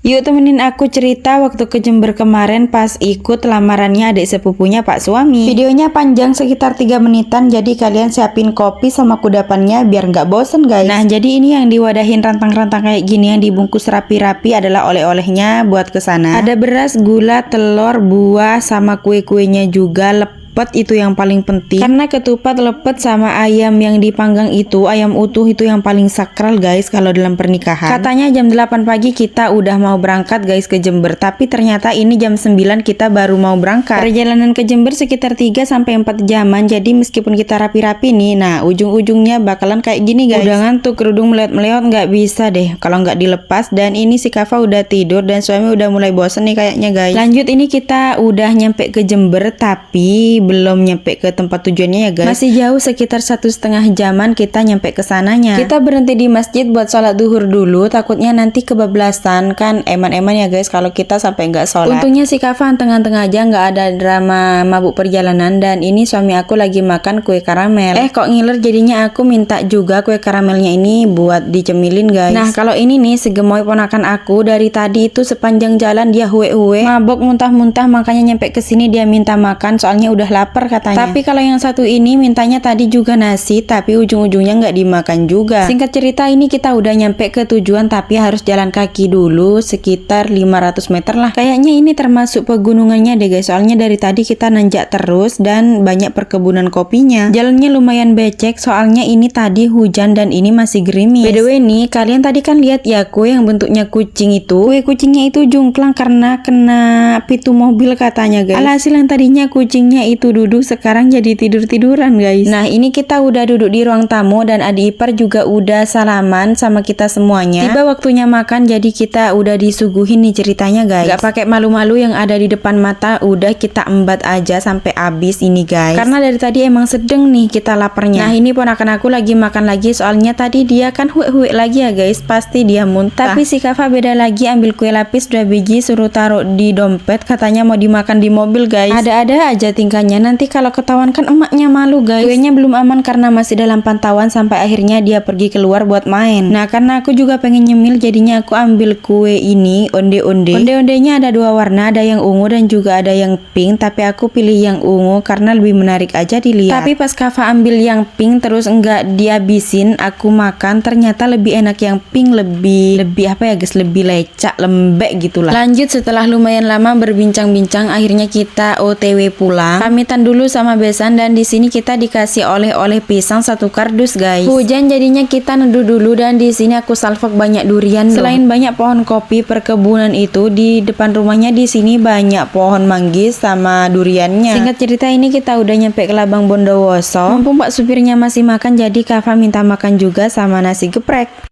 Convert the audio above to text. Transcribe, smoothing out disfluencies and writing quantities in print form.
Yuk temenin aku cerita waktu ke Jember kemarin pas ikut lamarannya adik sepupunya Pak Suami. Videonya panjang sekitar 3 menitan, jadi kalian siapin kopi sama kudapannya biar nggak bosen guys. Nah jadi ini yang diwadahin rantang-rantang kayak gini yang dibungkus rapi-rapi adalah oleh-olehnya buat kesana. Ada beras, gula, telur, buah, sama kue-kuenya juga. Lepet itu yang paling penting, karena ketupat, lepet, sama ayam yang dipanggang itu, ayam utuh itu yang paling sakral guys kalau dalam pernikahan. Katanya jam 8 pagi kita udah mau berangkat guys ke Jember, tapi ternyata ini jam 9 kita baru mau berangkat. Perjalanan ke Jember sekitar 3-4 jaman, jadi meskipun kita rapi-rapi nih, nah ujung-ujungnya bakalan kayak gini guys. Udah ngantuk, kerudung melihat-melihat nggak bisa deh kalau nggak dilepas, dan ini si Kava udah tidur dan suami udah mulai bosen nih kayaknya guys. Lanjut, ini kita udah nyampe ke Jember tapi belum nyampe ke tempat tujuannya ya guys. Masih jauh sekitar 1,5 jaman kita nyampe ke sananya. Kita berhenti di masjid buat sholat duhur dulu, takutnya nanti kebablasan, kan eman-eman ya guys kalau kita sampai nggak sholat. Untungnya si Kava anteng-anteng aja, nggak ada drama mabuk perjalanan, dan ini suami aku lagi makan kue karamel. Kok ngiler jadinya aku minta juga kue karamelnya ini buat dicemilin guys. Nah kalau ini nih segemoy ponakan aku, dari tadi itu sepanjang jalan dia huwe-huwe, mabok muntah-muntah, makanya nyampe ke sini dia minta makan soalnya udah lapar katanya. Tapi kalau yang satu ini mintanya tadi juga nasi, tapi ujung-ujungnya nggak dimakan juga. Singkat cerita, ini kita udah nyampe ke tujuan tapi harus jalan kaki dulu sekitar 500 meter lah. Kayaknya ini termasuk pegunungannya deh guys, soalnya dari tadi kita nanjak terus dan banyak perkebunan kopinya. Jalannya lumayan becek soalnya ini tadi hujan dan ini masih gerimis. By the way nih, kalian tadi kan lihat ya kue yang bentuknya kucing itu. Kue kucingnya itu jungklang karena kena pitu mobil katanya guys. Alhasil yang tadinya kucingnya itu duduk sekarang jadi tidur-tiduran guys. Nah ini kita udah duduk di ruang tamu dan adik ipar juga udah salaman sama kita semuanya. Tiba waktunya makan, jadi kita udah disuguhin nih ceritanya guys. Gak pakai malu-malu yang ada di depan mata, udah kita embat aja sampai habis ini guys. Karena dari tadi emang sedeng nih kita laparnya. Nah ini ponakan aku lagi makan lagi, soalnya tadi dia kan huek-huek lagi ya guys, pasti dia muntah. Tapi si Kava beda lagi, ambil kue lapis 2 biji suruh taruh di dompet, katanya mau dimakan di mobil guys. Ada-ada aja tingkahnya. Nanti kalau ketahuan kan emaknya malu guys. Kuenya belum aman karena masih dalam pantauan sampai akhirnya dia pergi keluar buat main. Nah karena aku juga pengen nyemil, jadinya aku ambil kue ini onde-onde. Onde-ondenya ada 2 warna, ada yang ungu dan juga ada yang pink, tapi aku pilih yang ungu karena lebih menarik aja dilihat. Tapi pas Kava ambil yang pink terus enggak dihabisin, aku makan, ternyata lebih enak yang pink, lebih apa ya guys, lebih lecak, lembek gitulah. Lanjut, setelah lumayan lama berbincang-bincang, akhirnya kita OTW pulang. Pamitan dulu sama besan, dan di sini kita dikasih oleh-oleh pisang 1 kardus guys. Hujan jadinya kita neduh dulu, dan di sini aku salvok banyak durian. Selain banyak pohon kopi perkebunan itu, di depan rumahnya di sini banyak pohon manggis sama duriannya. Singkat cerita, ini kita udah nyampe ke Labang Bondowoso. Mumpung pak supirnya masih makan, jadi Kava minta makan juga sama nasi geprek.